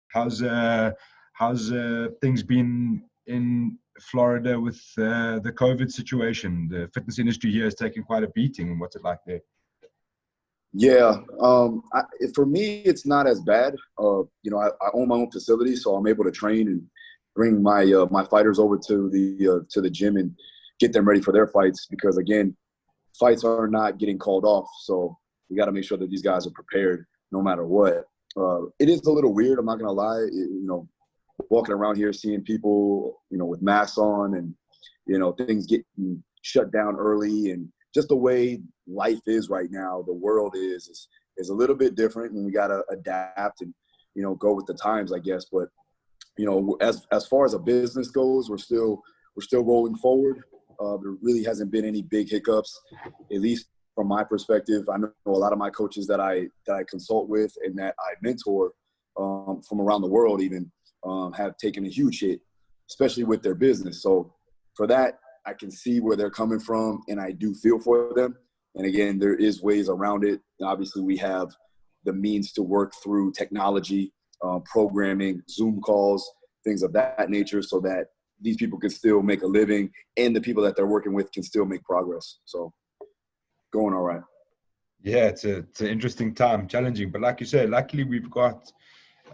How's things been in Florida with the COVID situation? The fitness industry here has taken quite a beating. What's it like there? Yeah, for me, it's not as bad. I own my own facility, so I'm able to train and bring my fighters over to the gym and get them ready for their fights. Because again, fights are not getting called off, so we got to make sure that these guys are prepared no matter what. It is a little weird. I'm not gonna lie. Walking around here, seeing people, with masks on, and things getting shut down early, and just the way life is right now, the world is a little bit different, and we got to adapt and, go with the times, I guess. But, as far as a business goes, we're still rolling forward. There really hasn't been any big hiccups, at least from my perspective. I know a lot of my coaches that I consult with and that I mentor from around the world even have taken a huge hit, especially with their business. So for that, I can see where they're coming from, and I do feel for them. And again, there is ways around it. Obviously, we have the means to work through technology, programming, Zoom calls, things of that nature, so that these people can still make a living, and the people that they're working with can still make progress. So going all right. Yeah, it's an interesting time, challenging. But like you said, luckily we've got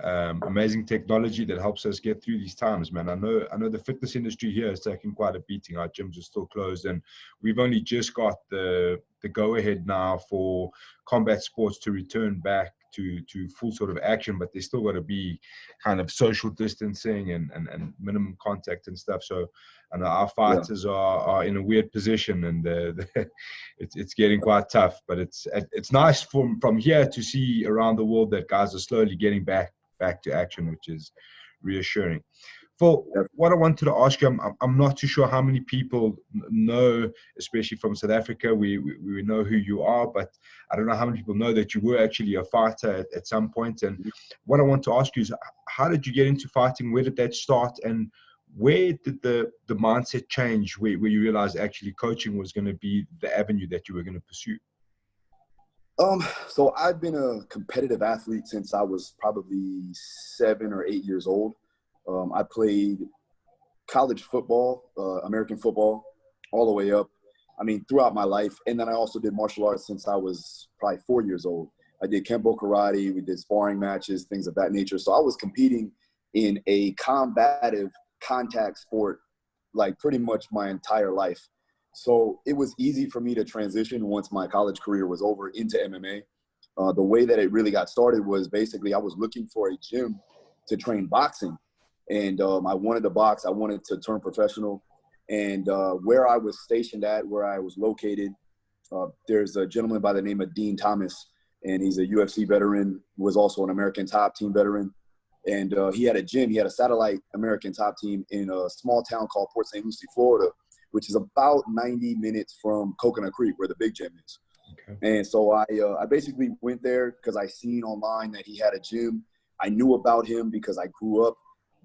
amazing technology that helps us get through these times, man. I know the fitness industry here is taking quite a beating. Our gyms are still closed, and we've only just got the go ahead now for combat sports to return back to full sort of action, but there's still got to be kind of social distancing and minimum contact and stuff. So I know our fighters are in a weird position, and it's getting quite tough. But it's nice from here to see around the world that guys are slowly getting back to action, which is reassuring. For what I wanted to ask you, I'm not too sure how many people know, especially from South Africa. We know who you are, but I don't know how many people know that you were actually a fighter at some point. And what I want to ask you is, how did you get into fighting? Where did that start? And where did the mindset change where you realized actually coaching was going to be the avenue that you were going to pursue? So I've been a competitive athlete since I was probably 7 or 8 years old. I played college football, American football, all the way up. I mean, throughout my life. And then I also did martial arts since I was probably 4 years old. I did Kempo karate. We did sparring matches, things of that nature. So I was competing in a combative contact sport, like pretty much my entire life. So it was easy for me to transition once my college career was over into MMA. The way that it really got started was basically I was looking for a gym to train boxing. And I wanted to box. I wanted to turn professional. And where I was stationed at, where I was located, there's a gentleman by the name of Dean Thomas, and he's a UFC veteran, was also an American Top Team veteran. And he had a gym. He had a satellite American Top Team in a small town called Port St. Lucie, Florida, which is about 90 minutes from Coconut Creek, where the big gym is. Okay. And so I basically went there because I seen online that he had a gym. I knew about him because I grew up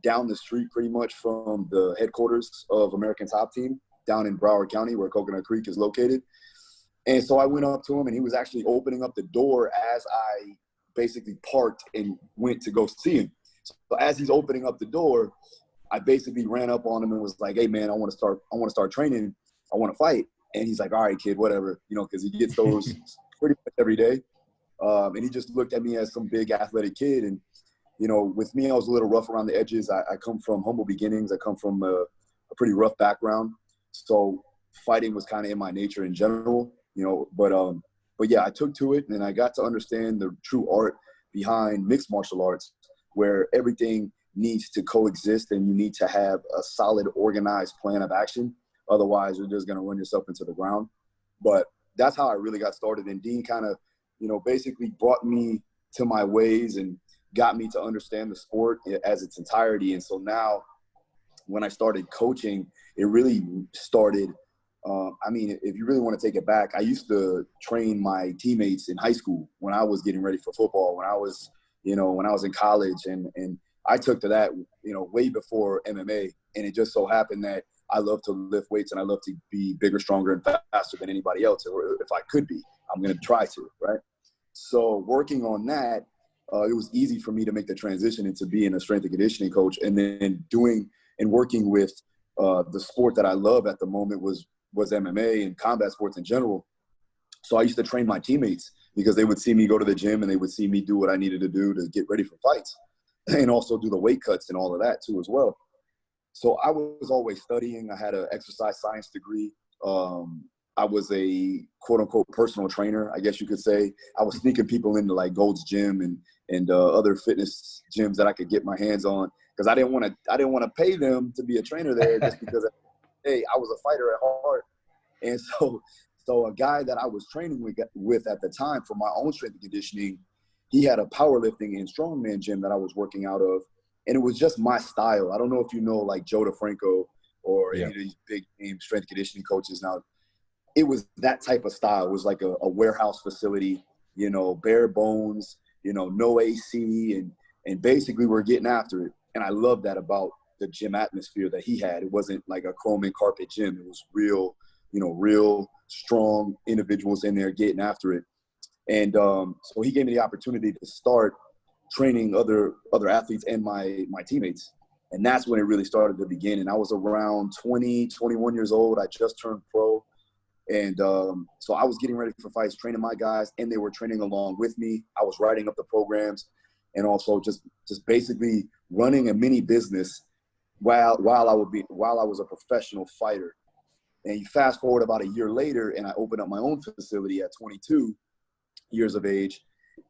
down the street pretty much from the headquarters of American Top Team down in Broward County, where Coconut Creek is located. And so I went up to him, and he was actually opening up the door as I basically parked and went to go see him. So as he's opening up the door, I basically ran up on him and was like, "Hey man, I want to start training. I want to fight." And he's like, "All right, kid, whatever," because he gets those pretty much every day. And he just looked at me as some big athletic kid. And, with me, I was a little rough around the edges. I come from humble beginnings. I come from a pretty rough background. So fighting was kind of in my nature in general, but yeah, I took to it, and I got to understand the true art behind mixed martial arts, where everything needs to coexist and you need to have a solid, organized plan of action. Otherwise, you're just going to run yourself into the ground. But that's how I really got started. And Dean kind of, basically brought me to my ways and got me to understand the sport as its entirety. And so now when I started coaching, it really started, if you really want to take it back, I used to train my teammates in high school when I was getting ready for football, when I was in college, and I took to that, way before MMA. And it just so happened that I love to lift weights and I love to be bigger, stronger, and faster than anybody else. Or if I could be, I'm going to try to, right? So working on that, it was easy for me to make the transition into being a strength and conditioning coach, and then doing and working with the sport that I love at the moment was MMA and combat sports in general. So I used to train my teammates because they would see me go to the gym and they would see me do what I needed to do to get ready for fights, and also do the weight cuts and all of that too as well. So I was always studying. I had an exercise science degree. I was a quote unquote personal trainer, I guess you could say. I was sneaking people into like Gold's Gym and other fitness gyms that I could get my hands on, because I didn't want to pay them to be a trainer there, just because, hey, I was a fighter at heart. And so a guy that I was training with at the time for my own strength and conditioning, he had a powerlifting and strongman gym that I was working out of. And it was just my style. I don't know if you know like Joe DeFranco or any of these big name strength conditioning coaches. Now, it was that type of style. It was like a warehouse facility, bare bones, no AC, and basically we're getting after it. And I love that about the gym atmosphere that he had. It wasn't like a chrome and carpet gym. It was real, real strong individuals in there getting after it. And so he gave me the opportunity to start training other athletes and my teammates. And that's when it really started to begin. And I was around 20, 21 years old. I just turned pro. And so I was getting ready for fights, training my guys, and they were training along with me. I was writing up the programs, and also just basically running a mini business while I was a professional fighter. And you fast forward about a year later, and I opened up my own facility at 22 years of age,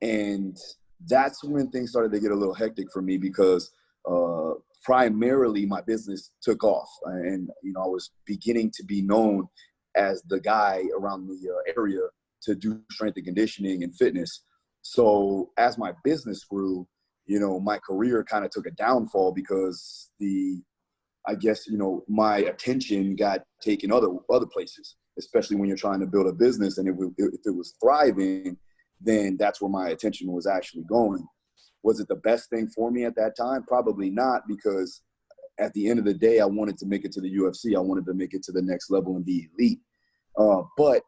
and that's when things started to get a little hectic for me, because primarily my business took off, and I was beginning to be known as the guy around the area to do strength and conditioning and fitness. So as my business grew, my career kind of took a downfall, because my attention got taken other places, especially when you're trying to build a business. And if it was thriving, then that's where my attention was actually going. Was it the best thing for me at that time? Probably not, because at the end of the day, I wanted to make it to the UFC. I wanted to make it to the next level and be elite. But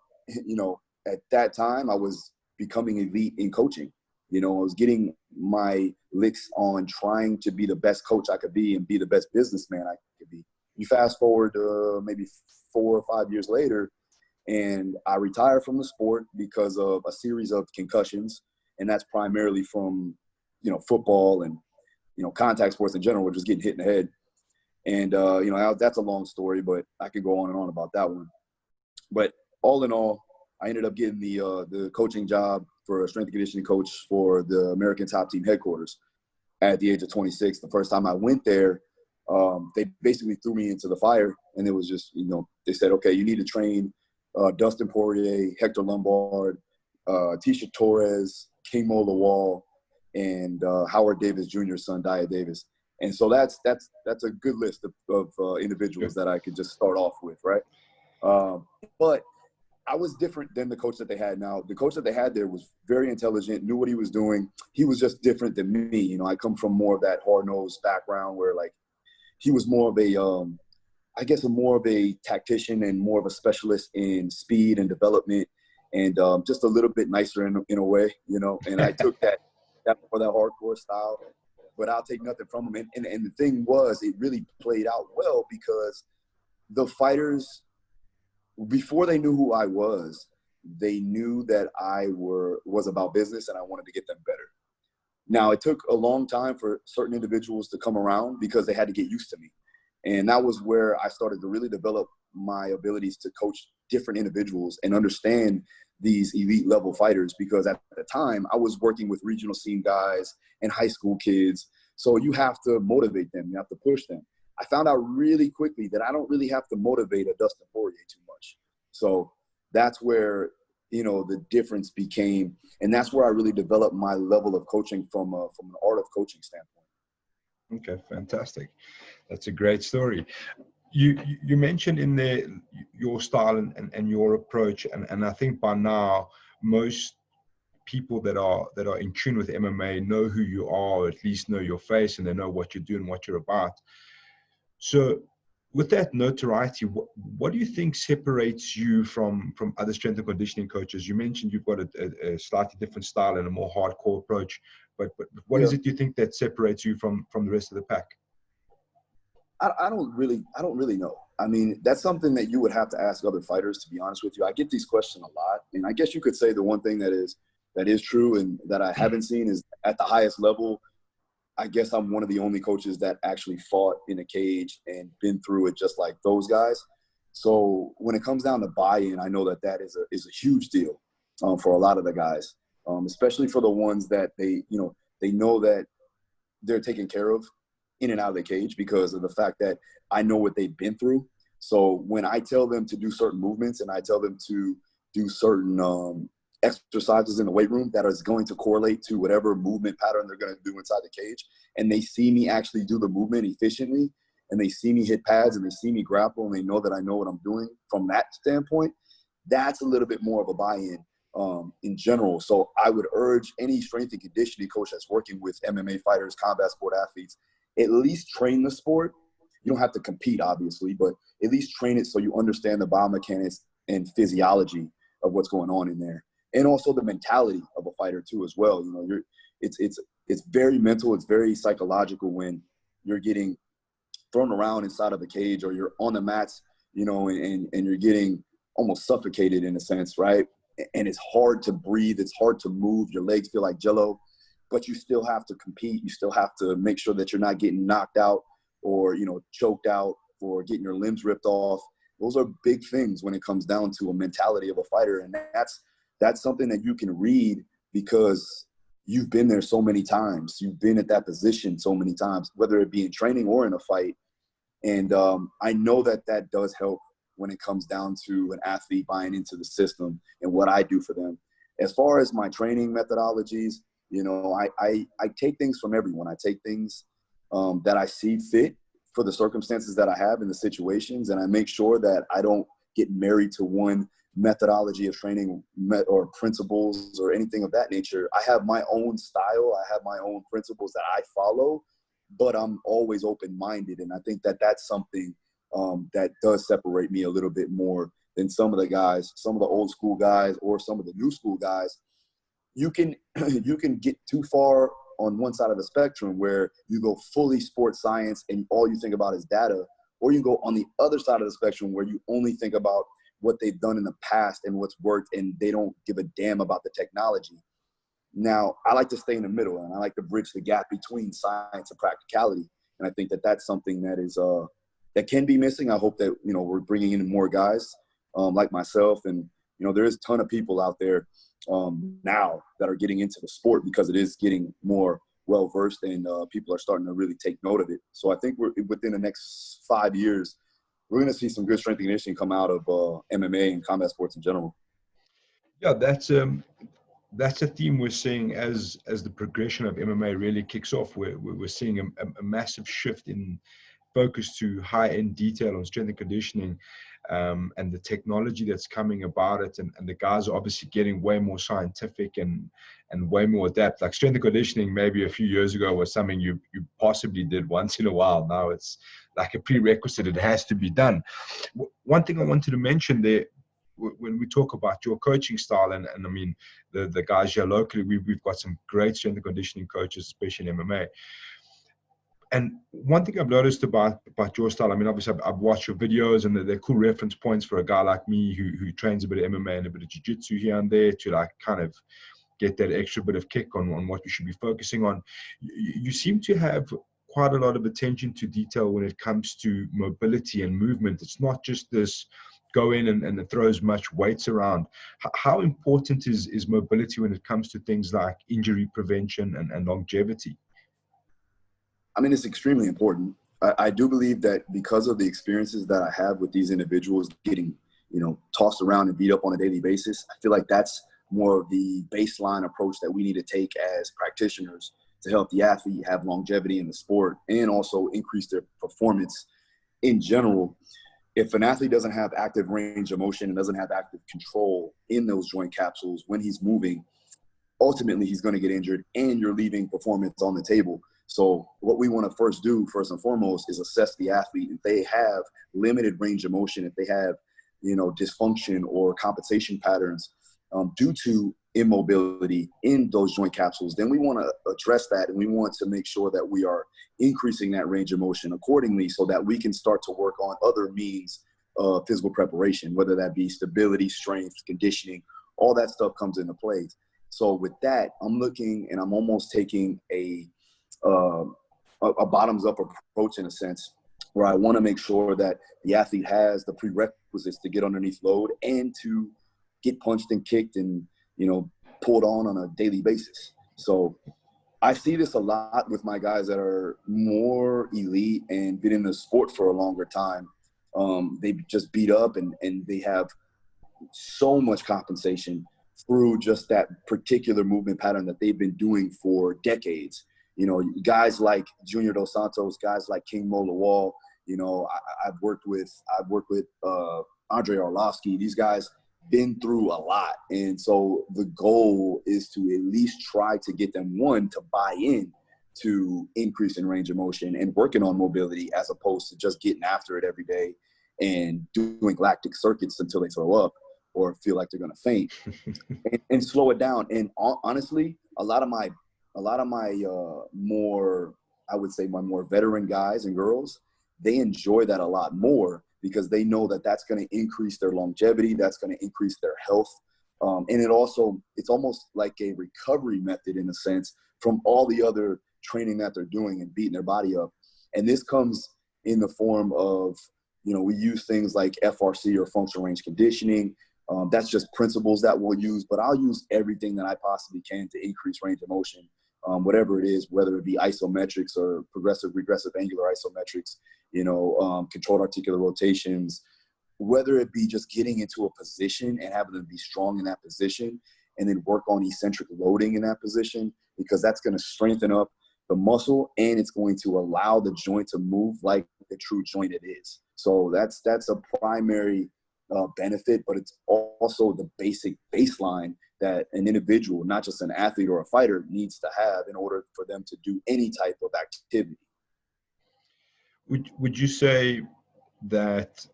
at that time, I was becoming elite in coaching. I was getting my licks on trying to be the best coach I could be and be the best businessman I could be. You fast forward maybe 4 or 5 years later, and I retired from the sport because of a series of concussions. And that's primarily from, football and, contact sports in general, just getting hit in the head. And, that's a long story, but I could go on and on about that one. But all in all, I ended up getting the coaching job for a strength and conditioning coach for the American Top Team headquarters at the age of 26. The first time I went there, they basically threw me into the fire. And it was just, they said, okay, you need to train Dustin Poirier, Hector Lombard, Tisha Torres, King Mo Lawal, and Howard Davis Jr.'s son, Dia Davis. And so that's a good list of individuals that I could just start off with, right? But I was different than the coach that they had now. The coach that they had there was very intelligent, knew what he was doing. He was just different than me. I come from more of that hard-nosed background where, like, he was more of more of a tactician and more of a specialist in speed and development, and just a little bit nicer in a way, And I took that hardcore style, but I'll take nothing from him. And the thing was, it really played out well, because the fighters, before they knew who I was, they knew that I was about business and I wanted to get them better. Now, it took a long time for certain individuals to come around, because they had to get used to me. And that was where I started to really develop my abilities to coach different individuals and understand these elite level fighters, because at the time I was working with regional scene guys and high school kids. So you have to motivate them. You have to push them. I found out really quickly that I don't really have to motivate a Dustin Poirier too much. So that's where, the difference became. And that's where I really developed my level of coaching from an art of coaching standpoint. Okay, fantastic. That's a great story. You mentioned in there your style and your approach, and I think by now most people that are in tune with MMA know who you are, or at least know your face, and they know what you do and what you're about. So with that notoriety, what do you think separates you from other strength and conditioning coaches? You mentioned you've got a slightly different style and a more hardcore approach, but what Yeah. is it you think that separates you from the rest of the pack? I don't really know. I mean, that's something that you would have to ask other fighters, to be honest with you. I get these questions a lot. And I guess you could say the one thing that is true and that I haven't seen is at the highest level, I guess I'm one of the only coaches that actually fought in a cage and been through it just like those guys. So when it comes down to buy-in, I know that is a huge deal for a lot of the guys, especially for the ones that they know that they're taken care of in and out of the cage because of the fact that I know what they've been through. So when I tell them to do certain movements and I tell them to do certain exercises in the weight room that is going to correlate to whatever movement pattern they're going to do inside the cage, and they see me actually do the movement efficiently, and they see me hit pads and they see me grapple and they know that I know what I'm doing from that standpoint, that's a little bit more of a buy-in in general. So I would urge any strength and conditioning coach that's working with MMA fighters, combat sport athletes, at least train the sport. You don't have to compete, obviously, but at least train it so you understand the biomechanics and physiology of what's going on in there. And also the mentality of a fighter too, as well. You know, it's very mental. It's very psychological when you're getting thrown around inside of a cage or you're on the mats, you know, and you're getting almost suffocated in a sense, right? And it's hard to breathe. It's hard to move. Your legs feel like jello, but you still have to compete. You still have to make sure that you're not getting knocked out or, you know, choked out or getting your limbs ripped off. Those are big things when it comes down to a mentality of a fighter. And that's something that you can read because you've been there so many times. You've been at that position so many times, whether it be in training or in a fight. And I know that does help when it comes down to an athlete buying into the system and what I do for them. As far as my training methodologies, you know, I take things from everyone. I take things that I see fit for the circumstances that I have in the situations, and I make sure that I don't get married to one methodology of training or principles or anything of that nature. I have my own style. I have my own principles that I follow, but I'm always open-minded. And I think that that's something that does separate me a little bit more than some of the guys, some of the old school guys or some of the new school guys. You can get too far on one side of the spectrum where you go fully sports science and all you think about is data, or you go on the other side of the spectrum where you only think about what they've done in the past and what's worked, and they don't give a damn about the technology. Now, I like to stay in the middle, and I like to bridge the gap between science and practicality. And I think that that's something that is that can be missing. I hope that, you know, we're bringing in more guys like myself, and you know, there is a ton of people out there now that are getting into the sport because it is getting more well versed, and people are starting to really take note of it. So I think we're within the next 5 years, we're going to see some good strength and conditioning come out of MMA and combat sports in general. Yeah, that's a theme we're seeing as the progression of MMA really kicks off. We're seeing a massive shift in focus to high-end detail on strength and conditioning, and the technology that's coming about it, and the guys are obviously getting way more scientific and way more adept. Like strength and conditioning maybe a few years ago was something you possibly did once in a while. Now it's like a prerequisite. It has to be done. One thing I wanted to mention there, when we talk about your coaching style, and I mean the guys here locally, we've got some great strength and conditioning coaches, especially in MMA. And one thing I've noticed about your style, I mean, obviously I've watched your videos, and they're cool reference points for a guy like me who trains a bit of MMA and a bit of jiu-jitsu here and there to like kind of get that extra bit of kick on what we should be focusing on. You seem to have quite a lot of attention to detail when it comes to mobility and movement. It's not just this go in and throw as much weights around. How important is mobility when it comes to things like injury prevention and longevity? I mean, it's extremely important. I do believe that because of the experiences that I have with these individuals getting, you know, tossed around and beat up on a daily basis, I feel like that's more of the baseline approach that we need to take as practitioners to help the athlete have longevity in the sport and also increase their performance in general. If an athlete doesn't have active range of motion and doesn't have active control in those joint capsules when he's moving, ultimately he's going to get injured and you're leaving performance on the table. So what we want to first do, first and foremost, is assess the athlete. If they have limited range of motion, if they have, dysfunction or compensation patterns due to immobility in those joint capsules, then we want to address that, and we want to make sure that we are increasing that range of motion accordingly so that we can start to work on other means of physical preparation, whether that be stability, strength, conditioning, all that stuff comes into play. So with that, I'm looking and I'm almost taking a bottoms up approach in a sense, where I want to make sure that the athlete has the prerequisites to get underneath load and to get punched and kicked and, pulled on a daily basis. So I see this a lot with my guys that are more elite and been in the sport for a longer time. They just beat up and they have so much compensation through just that particular movement pattern that they've been doing for decades. Guys like Junior Dos Santos, guys like King Mo Lawal, I've worked with Andre Arlovsky. These guys been through a lot. And so the goal is to at least try to get them, one, to buy in to increase in range of motion and working on mobility, as opposed to just getting after it every day and doing lactic circuits until they throw up or feel like they're going to faint and slow it down. And honestly, a lot of my more, I would say, my more veteran guys and girls, they enjoy that a lot more because they know that that's going to increase their longevity, that's going to increase their health. And it's almost like a recovery method in a sense from all the other training that they're doing and beating their body up. And this comes in the form of, we use things like FRC or functional range conditioning. That's just principles that we'll use, but I'll use everything that I possibly can to increase range of motion, whatever it is, whether it be isometrics or progressive, regressive, angular isometrics, controlled articular rotations, whether it be just getting into a position and having them be strong in that position and then work on eccentric loading in that position, because that's going to strengthen up the muscle and it's going to allow the joint to move like the true joint it is. So that's a primary benefit, but it's also the basic baseline that an individual, not just an athlete or a fighter, needs to have in order for them to do any type of activity. Would you say that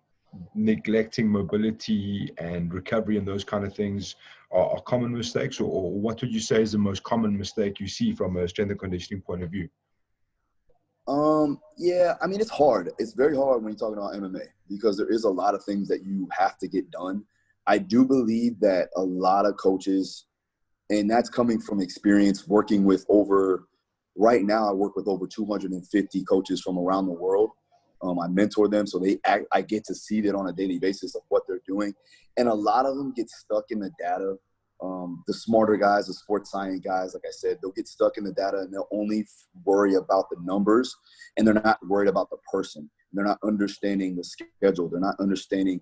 neglecting mobility and recovery and those kind of things are common mistakes, or what would you say is the most common mistake you see from a strength and conditioning point of view? Yeah, I mean, it's hard. It's very hard when you're talking about MMA because there is a lot of things that you have to get done. I do believe that a lot of coaches, and that's coming from experience working with right now I work with over 250 coaches from around the world. I mentor them, so I get to see that on a daily basis of what they're doing. And a lot of them get stuck in the data. The smarter guys, the sports science guys, like I said, they'll get stuck in the data and they'll only worry about the numbers and they're not worried about the person. They're not understanding the schedule. They're not understanding,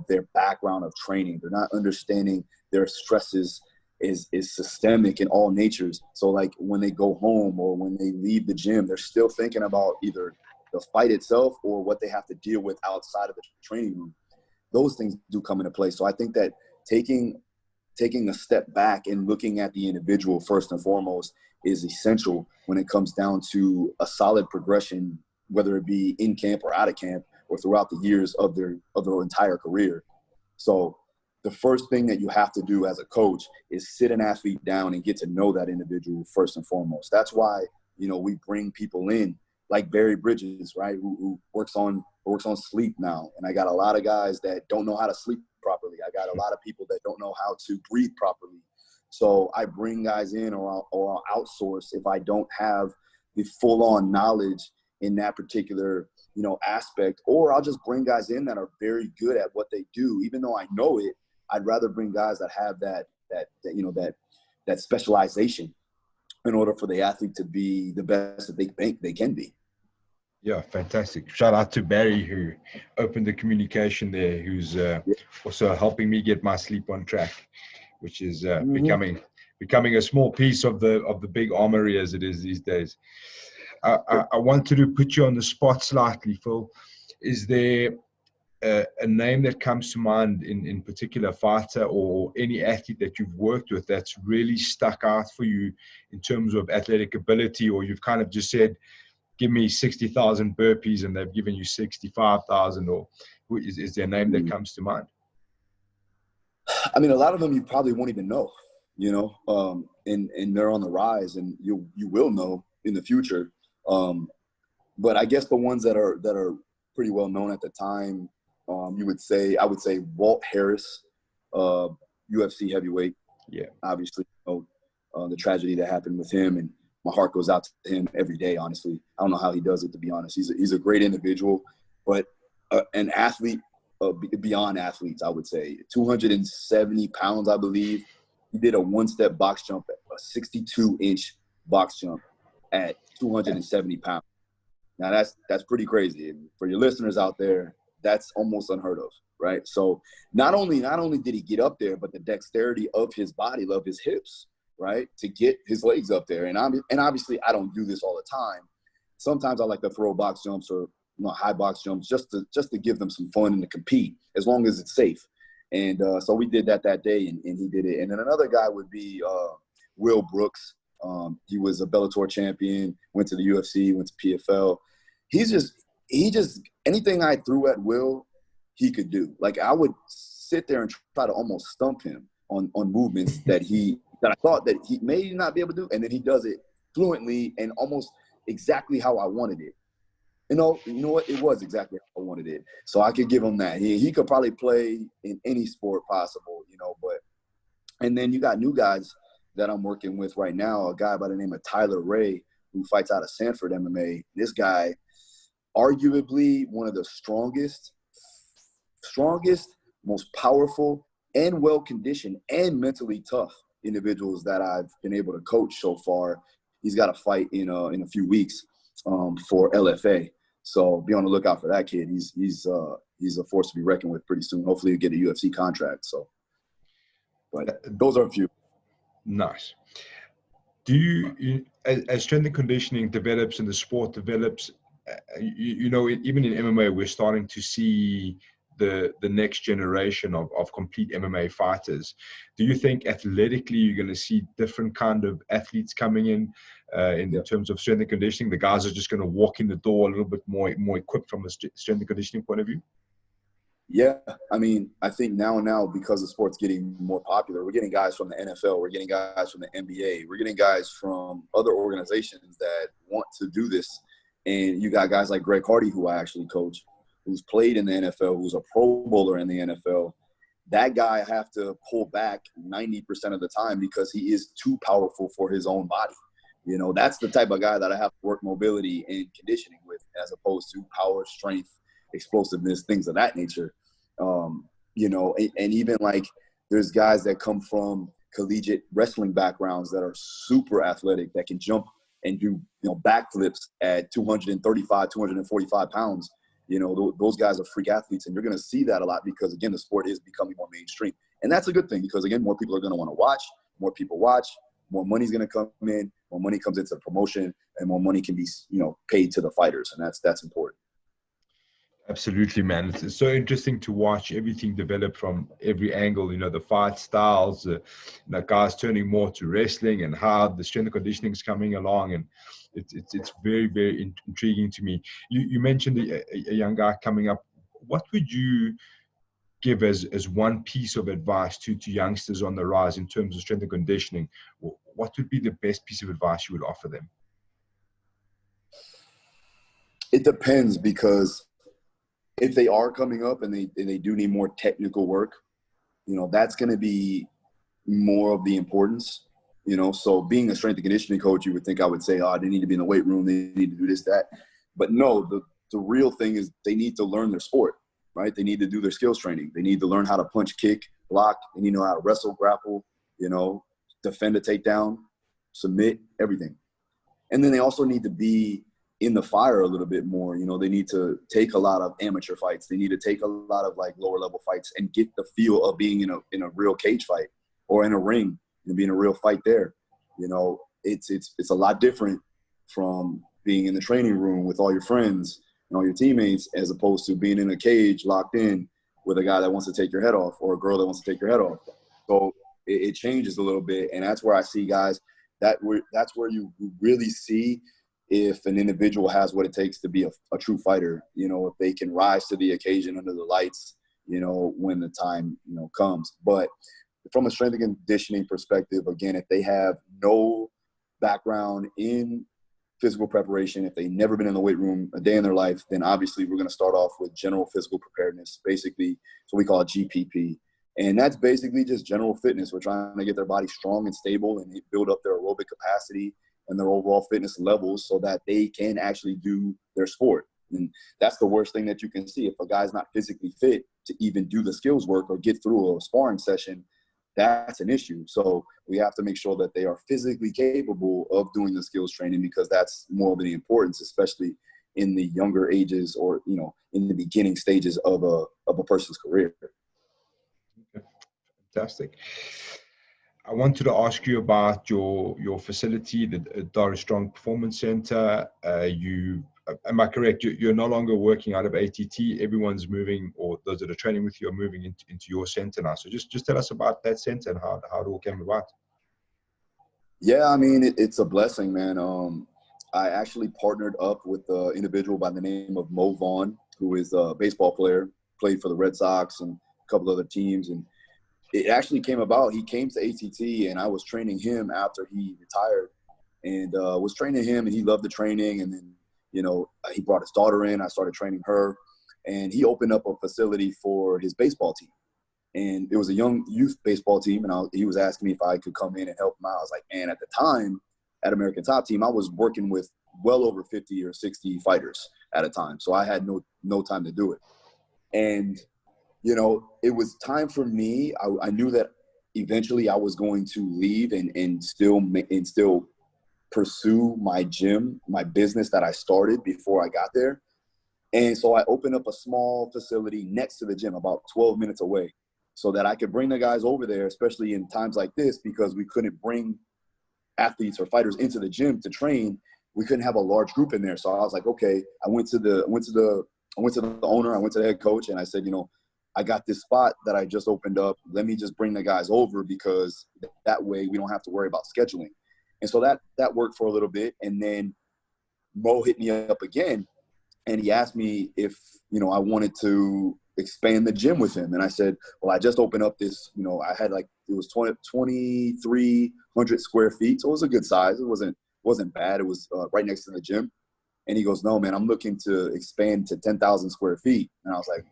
their background of training. They're not understanding their stresses is systemic in all natures. So like when they go home or when they leave the gym, they're still thinking about either the fight itself or what they have to deal with outside of the training room. Those things do come into play. So I think that taking a step back and looking at the individual first and foremost is essential when it comes down to a solid progression, whether it be in camp or out of camp or throughout the years of their entire career. So the first thing that you have to do as a coach is sit an athlete down and get to know that individual first and foremost. That's why, we bring people in like Barry Bridges, right, who works on sleep now. And I got a lot of guys that don't know how to sleep properly. I got a lot of people that don't know how to breathe properly. So I bring guys in or I'll outsource if I don't have the full-on knowledge in that particular, aspect, or I'll just bring guys in that are very good at what they do. Even though I know it, I'd rather bring guys that have that specialization in order for the athlete to be the best that they think they can be. Yeah, fantastic. Shout out to Barry who opened the communication there, who's also helping me get my sleep on track, which is becoming a small piece of the big armory as it is these days. I wanted to put you on the spot slightly, Phil. Is there a name that comes to mind in particular, fighter or any athlete that you've worked with that's really stuck out for you in terms of athletic ability, or you've kind of just said, give me 60,000 burpees and they've given you 65,000, or is there a name that comes to mind? I mean, a lot of them you probably won't even know, and they're on the rise, and you will know in the future. But I guess the ones that are pretty well known at the time, I would say Walt Harris, UFC heavyweight. Yeah, obviously, the tragedy that happened with him, and my heart goes out to him every day. Honestly, I don't know how he does it, to be honest. He's a great individual, but an athlete beyond athletes. I would say 270 pounds, I believe. He did a one-step box jump, a 62-inch box jump at 270 pounds. Now that's pretty crazy. And for your listeners out there, that's almost unheard of, right? So not only did he get up there, but the dexterity of his body, of his hips, right, to get his legs up there. And obviously I don't do this all the time. Sometimes I like to throw box jumps or high box jumps just to give them some fun and to compete, as long as it's safe. And so we did that day, and he did it. And then another guy would be Will Brooks. He was a Bellator champion, went to the UFC, went to PFL. He just anything I threw at Will, he could do. Like, I would sit there and try to almost stump him on movements that I thought that he may not be able to do, and then he does it fluently and almost exactly how I wanted it. You know what? It was exactly how I wanted it. So I could give him that. He could probably play in any sport possible, but and then you got new guys that I'm working with right now, a guy by the name of Tyler Ray, who fights out of Sanford MMA. This guy, arguably one of the strongest, most powerful, and well-conditioned and mentally tough individuals that I've been able to coach so far. He's got a fight in a few weeks for LFA. So be on the lookout for that kid. He's a force to be reckoned with pretty soon. Hopefully he'll get a UFC contract. So, but those are a few. Nice. Do you as strength and conditioning develops and the sport develops, even in MMA, we're starting to see the next generation of complete MMA fighters. Do you think athletically you're going to see different kind of athletes coming in terms of strength and conditioning? The guys are just going to walk in the door a little bit more equipped from a strength and conditioning point of view? Yeah, I mean, I think now because the sport's getting more popular, we're getting guys from the NFL, we're getting guys from the NBA, we're getting guys from other organizations that want to do this. And you got guys like Greg Hardy, who I actually coach, who's played in the NFL, who's a Pro Bowler in the NFL. That guy I have to pull back 90% of the time because he is too powerful for his own body. That's the type of guy that I have to work mobility and conditioning with, as opposed to power, strength, explosiveness, things of that nature. And even like there's guys that come from collegiate wrestling backgrounds that are super athletic, that can jump and do backflips at 235, 245 pounds. Those guys are freak athletes, and you're going to see that a lot because, again, the sport is becoming more mainstream. And that's a good thing because, again, more people are going to want to watch. More people watch, more money's going to come in, more money comes into the promotion, and more money can be, paid to the fighters, and that's important. Absolutely, man. It's so interesting to watch everything develop from every angle, the fight styles, guys turning more to wrestling, and how the strength and conditioning is coming along. And it's very, very intriguing to me. You mentioned a young guy coming up. What would you give as one piece of advice to youngsters on the rise in terms of strength and conditioning? What would be the best piece of advice you would offer them? It depends, because if they are coming up and they do need more technical work, that's going to be more of the importance. So being a strength and conditioning coach, you would think I would say, they need to be in the weight room, they need to do this, that. But no, the real thing is they need to learn their sport, right? They need to do their skills training. They need to learn how to punch, kick, block. They need to know how to wrestle, grapple, defend a takedown, submit, everything. And then they also need to be in the fire a little bit more. They need to take a lot of amateur fights. They need to take a lot of lower level fights and get the feel of being in a real cage fight or in a ring and being a real fight there. It's a lot different from being in the training room with all your friends and all your teammates, as opposed to being in a cage locked in with a guy that wants to take your head off or a girl that wants to take your head off. So it changes a little bit, and that's where I see guys that's where you really see if an individual has what it takes to be a true fighter. You know, if they can rise to the occasion under the lights, you know, when the time, you know, comes. But from a strength and conditioning perspective, again, if they have no background in physical preparation, if they've never been in the weight room a day in their life, then obviously we're going to start off with general physical preparedness, basically. So we call it GPP. And that's basically just general fitness. We're trying to get their body strong and stable and build up their aerobic capacity and their overall fitness levels so that they can actually do their sport. And that's the worst thing that you can see. If a guy's not physically fit to even do the skills work or get through a sparring session, that's an issue. So we have to make sure that they are physically capable of doing the skills training, because that's more of the importance, especially in the younger ages or, you know, in the beginning stages of a person's career. Fantastic. I wanted to ask you about your facility, the Daru Strong Performance Center. Am I correct? You're no longer working out of ATT. Everyone's moving, or those that are training with you are moving into your center now. So just tell us about that center and how it all came about. Yeah, I mean, it's a blessing, man. I actually partnered up with an individual by the name of Mo Vaughn, who is a baseball player, played for the Red Sox and a couple other teams. And it actually came about, he came to ATT and I was training him after he retired, and was training him, and he loved the training. And then, you know, he brought his daughter in, I started training her, and he opened up a facility for his baseball team. And it was a young youth baseball team, and he was asking me if I could come in and help him out. I was like, man, at the time at American Top Team, I was working with well over 50 or 60 fighters at a time. So I had no time to do it. And, you know, it was time for me. I knew that eventually I was going to leave and still pursue my gym, my business that I started before I got there. And so I opened up a small facility next to the gym, about 12 minutes away, so that I could bring the guys over there, especially in times like this, because we couldn't bring athletes or fighters into the gym to train. We couldn't have a large group in there. So I was like, okay, I went to the owner, I went to the head coach, and I said, you know, I got this spot that I just opened up. Let me just bring the guys over, because that way we don't have to worry about scheduling. And so that worked for a little bit. And then Mo hit me up again, and he asked me if, you know, I wanted to expand the gym with him. And I said, well, I just opened up this, you know, I had it was 2,300 square feet. So it was a good size. It wasn't bad. It was right next to the gym. And he goes, no, man, I'm looking to expand to 10,000 square feet. And I was like,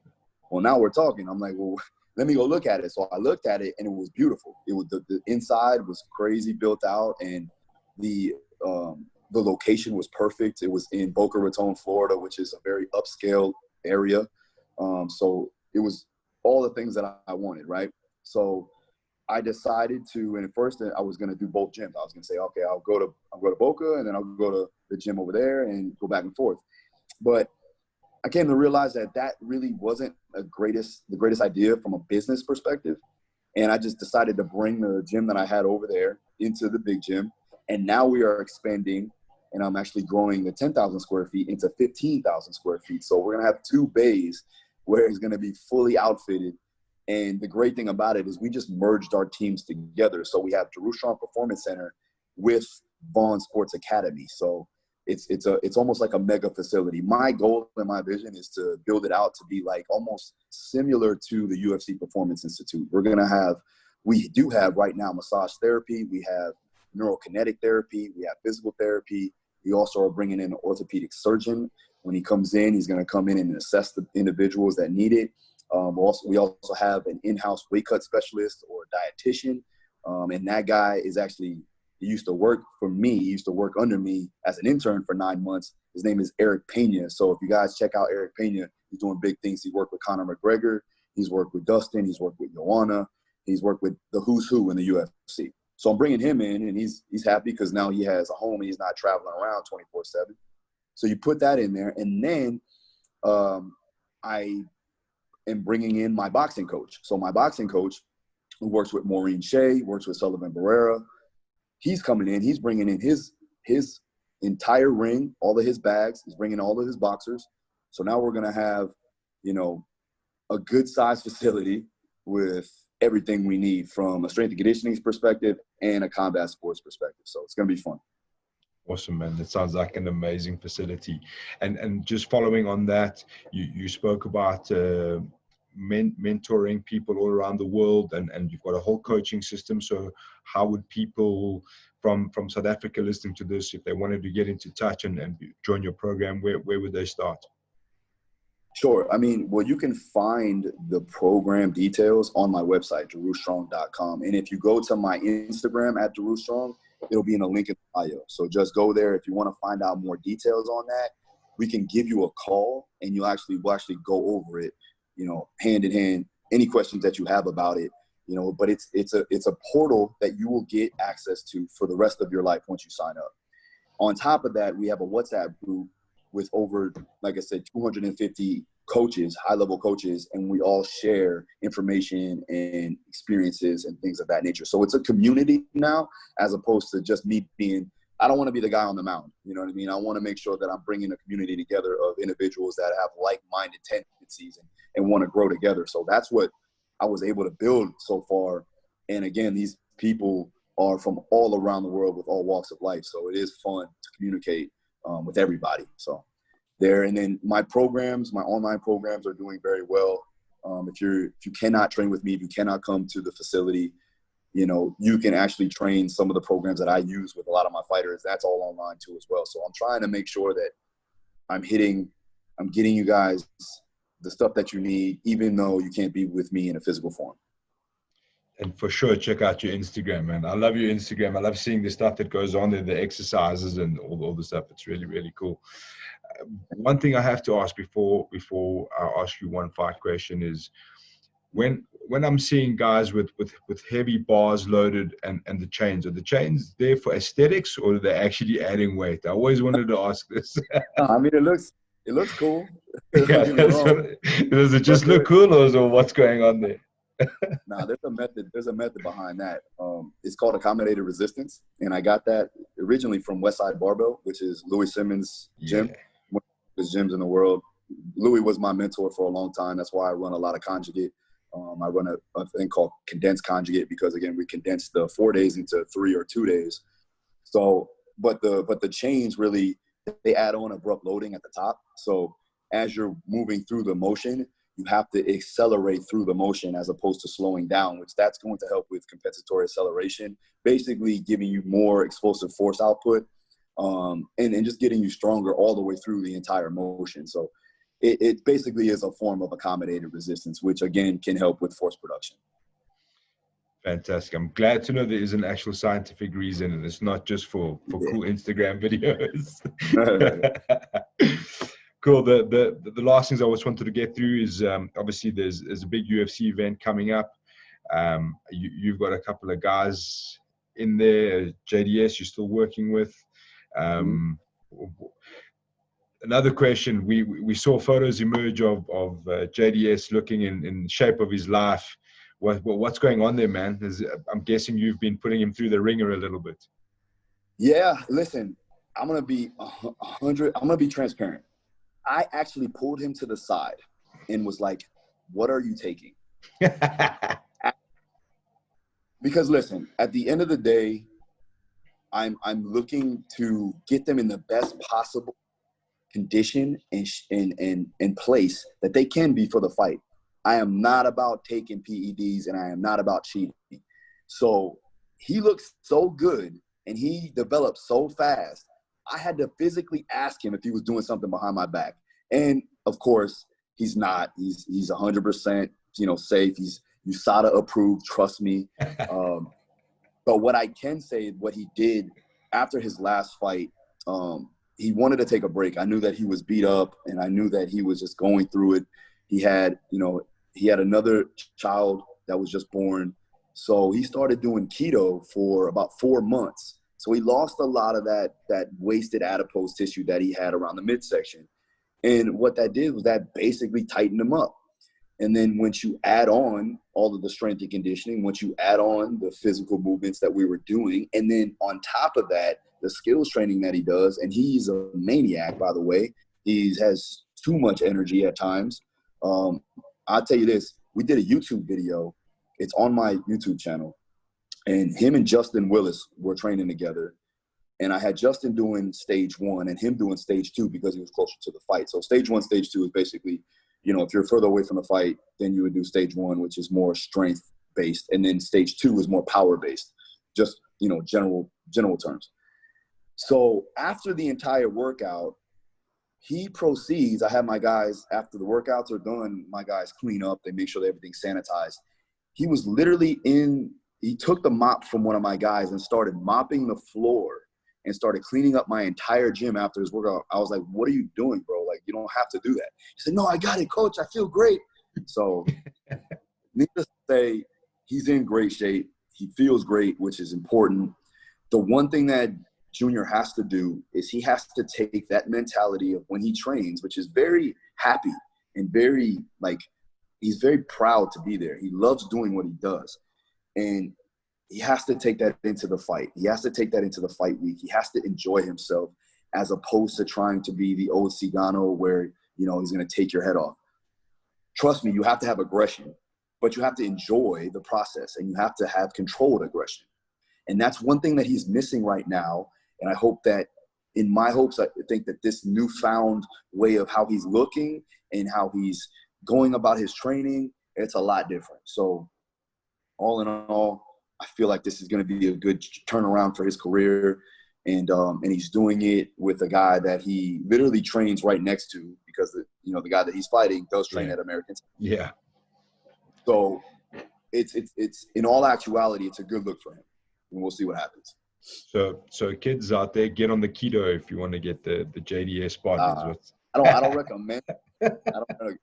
well, now we're talking. I'm like, well, let me go look at it. So I looked at it, and it was beautiful. It was the inside was crazy built out, and the location was perfect. It was in Boca Raton, Florida, which is a very upscale area. So it was all the things that I wanted, right? So I decided to, and at first I was going to do both gyms. I was going to say, okay, I'll go to Boca, and then I'll go to the gym over there and go back and forth. But I came to realize that really wasn't the greatest idea from a business perspective. And I just decided to bring the gym that I had over there into the big gym. And now we are expanding, and I'm actually growing the 10,000 square feet into 15,000 square feet. So we're going to have 2 bays where it's going to be fully outfitted. And the great thing about it is we just merged our teams together. So we have Daru Strong Performance Center with Vaughn Sports Academy. So it's almost like a mega facility. My goal and my vision is to build it out to be like almost similar to the UFC Performance Institute. We do have right now massage therapy. We have neurokinetic therapy. We have physical therapy. We also are bringing in an orthopedic surgeon. When he comes in, he's going to come in and assess the individuals that need it. We also have an in-house weight cut specialist or dietitian. And that guy is actually, he used to work for me. He used to work under me as an intern for 9 months. His name is Eric Pena. So if you guys check out Eric Pena, he's doing big things. He worked with Conor McGregor. He's worked with Dustin. He's worked with Joanna. He's worked with the who's who in the UFC. So I'm bringing him in, and he's happy because now he has a home and he's not traveling around 24/7. So you put that in there, and then I am bringing in my boxing coach. So my boxing coach, who works with Maureen Shea, works with Sullivan Barrera, he's coming in. He's bringing in his entire ring, all of his bags. He's bringing all of his boxers. So now we're going to have, you know, a good size facility with everything we need from a strength and conditioning perspective and a combat sports perspective. So it's going to be fun. Awesome, man. That sounds like an amazing facility. And just following on that, you spoke about mentoring people all around the world, and you've got a whole coaching system. So how would people from South Africa listening to this, if they wanted to get into touch and join your program, where would they start? Sure. I mean, well, you can find the program details on my website, darustrong.com. And if you go to my Instagram at darustrong, it'll be in a link in the bio. So just go there. If you want to find out more details on that, we can give you a call and we'll actually go over it, you know, hand in hand, any questions that you have about it, you know, but it's a portal that you will get access to for the rest of your life once you sign up. On top of that, we have a WhatsApp group with over, like I said, 250 coaches, high-level coaches, and we all share information and experiences and things of that nature. So it's a community now, as opposed to just me being, I don't want to be the guy on the mound. You know what I mean? I want to make sure that I'm bringing a community together of individuals that have like-minded tendencies and want to grow together. So that's what I was able to build so far. And again, these people are from all around the world with all walks of life. So it is fun to communicate with everybody. So there, and then my online programs are doing very well. If you cannot train with me, if you cannot come to the facility, you know, you can actually train some of the programs that I use with a lot of my fighters. That's all online too as well. So I'm trying to make sure that I'm getting you guys the stuff that you need, even though you can't be with me in a physical form. And for sure, check out your Instagram, man. I love your Instagram. I love seeing the stuff that goes on there, the exercises and all the stuff. It's really, really cool. One thing I have to ask before I ask you one fight question is, when I'm seeing guys with heavy bars loaded and the chains, are the chains there for aesthetics or are they actually adding weight? I always wanted to ask this. I mean, it looks cool. Yeah, does it just look cool, or what's going on there? Nah, there's a method behind that. It's called accommodated resistance. And I got that originally from Westside Barbell, which is Louis Simmons' gym, one of the best gyms in the world. Louis was my mentor for a long time. That's why I run a lot of conjugate. I run a thing called condensed conjugate because, again, we condense the 4 days into 3 or 2 days. So, but the chains really, they add on abrupt loading at the top. So as you're moving through the motion, you have to accelerate through the motion as opposed to slowing down, which that's going to help with compensatory acceleration, basically giving you more explosive force output, and just getting you stronger all the way through the entire motion. So it basically is a form of accommodated resistance, which again can help with force production. Fantastic. I'm glad to know there is an actual scientific reason and it's not just for cool Instagram videos. Cool. The last things I always wanted to get through is obviously there's a big UFC event coming up. You've got a couple of guys in there. JDS you're still working with. Another question, we saw photos emerge of JDS looking in shape of his life. What's going on there, man? I'm guessing you've been putting him through the ringer a little bit. Yeah, listen, I'm gonna be transparent. I actually pulled him to the side and was like, what are you taking? Because listen, at the end of the day, I'm looking to get them in the best possible condition and place that they can be for the fight. I am not about taking PEDs and I am not about cheating. So he looks so good and he developed so fast. I had to physically ask him if he was doing something behind my back. And of course, he's not. He's 100%, safe. He's USADA approved. Trust me. But what I can say, what he did after his last fight, he wanted to take a break. I knew that he was beat up, and I knew that he was just going through it. He had another child that was just born, so he started doing keto for about 4 months. So he lost a lot of that wasted adipose tissue that he had around the midsection. And what that did was that basically tightened him up. And then once you add on all of the strength and conditioning, once you add on the physical movements that we were doing, and then on top of that, the skills training that he does, and he's a maniac, by the way. He has too much energy at times. I'll tell you this. We did a YouTube video. It's on my YouTube channel. And him and Justin Willis were training together. And I had Justin doing stage 1 and him doing stage 2 because he was closer to the fight. So stage 1, stage 2 is basically, you know, if you're further away from the fight, then you would do stage 1, which is more strength-based. And then stage 2 is more power-based, just, you know, general terms. So after the entire workout, he proceeds. I have my guys, after the workouts are done, my guys clean up. They make sure that everything's sanitized. He was literally he took the mop from one of my guys and started mopping the floor and started cleaning up my entire gym after his workout. I was like, what are you doing, bro? Like, you don't have to do that. He said, no, I got it, coach. I feel great. So needless to say, he's in great shape. He feels great, which is important. The one thing that Junior has to do is he has to take that mentality of when he trains, which is very happy and very, like, he's very proud to be there. He loves doing what he does. And he has to take that into the fight. He has to take that into the fight week. He has to enjoy himself as opposed to trying to be the old Cigano where, you know, he's going to take your head off. Trust me, you have to have aggression, but you have to enjoy the process and you have to have controlled aggression. And that's one thing that he's missing right now. And I hope that, in my hopes, I think that this newfound way of how he's looking and how he's going about his training, it's a lot different. So all in all, I feel like this is going to be a good turnaround for his career. And he's doing it with a guy that he literally trains right next to because, the guy that he's fighting does train at American. Yeah. So it's in all actuality, it's a good look for him. And we'll see what happens. So kids out there, get on the keto if you want to get the JDS spot. I don't recommend it. I don't recommend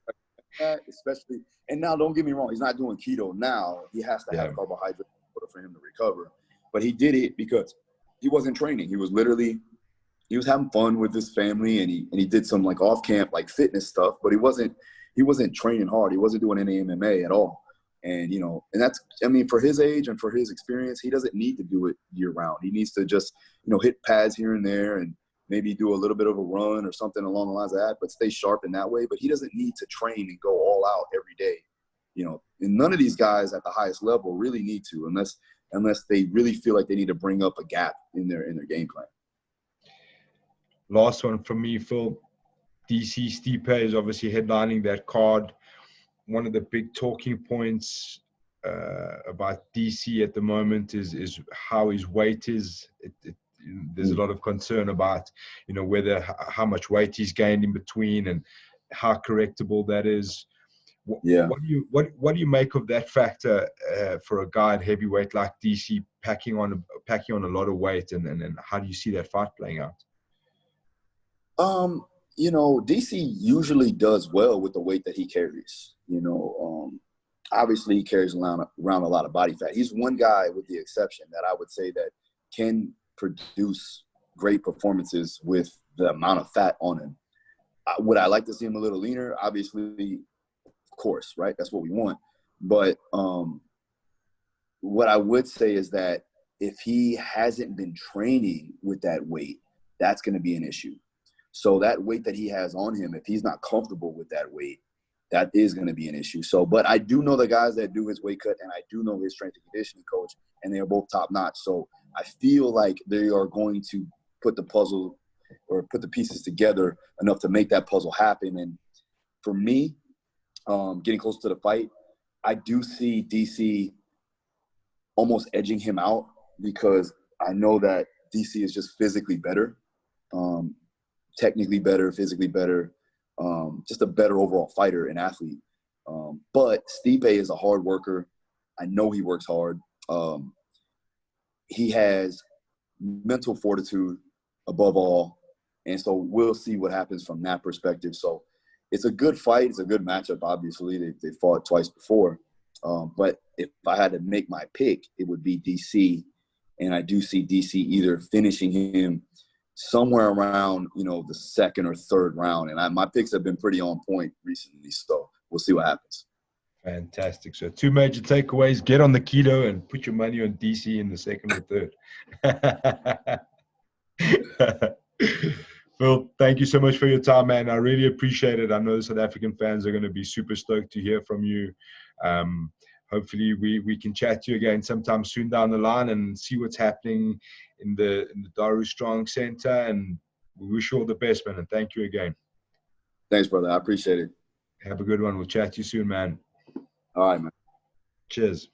that, especially. And now, don't get me wrong, he's not doing keto now. He has to have carbohydrates in order for him to recover. But he did it because he wasn't training. He was having fun with his family, and he did some like off camp like fitness stuff. But he wasn't training hard. He wasn't doing any MMA at all. And, and that's, I mean, for his age and for his experience, he doesn't need to do it year round. He needs to just, hit pads here and there and maybe do a little bit of a run or something along the lines of that, but stay sharp in that way. But he doesn't need to train and go all out every day, and none of these guys at the highest level really need to, unless they really feel like they need to bring up a gap in their game plan. Last one from me, Phil. DC Stipe is obviously headlining that card. One of the big talking points about DC at the moment is how his weight is. There's a lot of concern about, how much weight he's gained in between and how correctable that is. What do you make of that factor for a guy at heavyweight like DC packing on a lot of weight, and how do you see that fight playing out? DC usually does well with the weight that he carries. Obviously he carries around a lot of body fat. He's one guy, with the exception, that I would say that can produce great performances with the amount of fat on him. Would I like to see him a little leaner? Obviously, of course, right? That's what we want. But what I would say is that if he hasn't been training with that weight, that's going to be an issue. So that weight that he has on him, if he's not comfortable with that weight, that is going to be an issue. So, but I do know the guys that do his weight cut, and I do know his strength and conditioning coach, and they are both top notch. So I feel like they are going to put the puzzle or put the pieces together enough to make that puzzle happen. And for me, getting close to the fight, I do see DC almost edging him out because I know that DC is just physically better. Technically better, physically better, just a better overall fighter and athlete. But Stipe is a hard worker. I know he works hard. He has mental fortitude above all. And so we'll see what happens from that perspective. So it's a good fight. It's a good matchup, obviously. They fought twice before. But if I had to make my pick, it would be DC. And I do see DC either finishing him somewhere around, the second or third round. And my picks have been pretty on point recently, so we'll see what happens. Fantastic. So 2 major takeaways: get on the keto and put your money on DC in the second or third. Phil, thank you so much for your time, man. I really appreciate it. I know the South African fans are going to be super stoked to hear from you. Hopefully we can chat to you again sometime soon down the line and see what's happening in the Daru Strong Center. And we wish you all the best, man. And thank you again. Thanks, brother. I appreciate it. Have a good one. We'll chat to you soon, man. All right, man. Cheers.